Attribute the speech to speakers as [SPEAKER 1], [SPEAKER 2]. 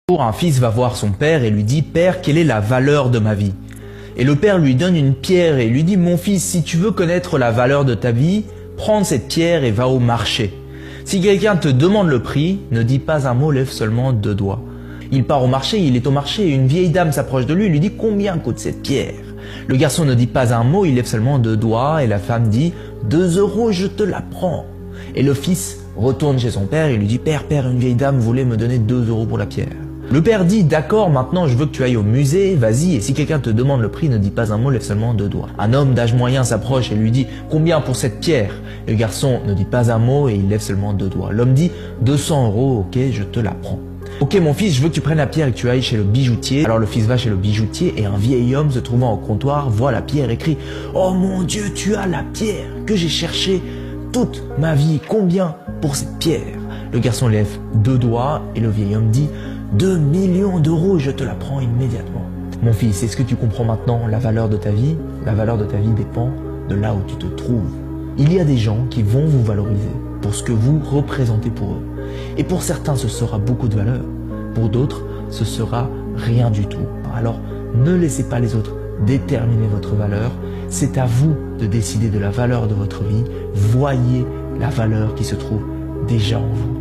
[SPEAKER 1] Un fils va voir son père et lui dit « Père, quelle est la valeur de ma vie ?» Et le père lui donne une pierre et lui dit « Mon fils, si tu veux connaître la valeur de ta vie, prends cette pierre et va au marché. Si quelqu'un te demande le prix, ne dis pas un mot, lève seulement 2 doigts. » Il part au marché, il est au marché et une vieille dame s'approche de lui et lui dit « Combien coûte cette pierre ?» Le garçon ne dit pas un mot, il lève seulement 2 doigts et la femme dit « 2 euros, je te la prends. » Et le fils retourne chez son père et lui dit « Père, une vieille dame voulait me donner 2 euros pour la pierre. » Le père dit « D'accord, maintenant je veux que tu ailles au musée, vas-y, et si quelqu'un te demande le prix, ne dis pas un mot, lève seulement 2 doigts. » Un homme d'âge moyen s'approche et lui dit « Combien pour cette pierre ?» Le garçon ne dit pas un mot et il lève seulement 2 doigts. L'homme dit « 200 euros, ok, je te la prends. » « Ok mon fils, je veux que tu prennes la pierre et que tu ailles chez le bijoutier. » Alors le fils va chez le bijoutier et un vieil homme se trouvant au comptoir voit la pierre et crie « Oh mon Dieu, tu as la pierre que j'ai cherchée toute ma vie, combien pour cette pierre ?» Le garçon lève 2 doigts et le vieil homme dit « 2 millions d'euros, je te la prends immédiatement. » Mon fils, est-ce que tu comprends maintenant la valeur de ta vie? La valeur de ta vie dépend de là où tu te trouves. Il y a des gens qui vont vous valoriser pour ce que vous représentez pour eux. Et pour certains, ce sera beaucoup de valeur. Pour d'autres, ce sera rien du tout. Alors, ne laissez pas les autres déterminer votre valeur. C'est à vous de décider de la valeur de votre vie. Voyez la valeur qui se trouve déjà en vous.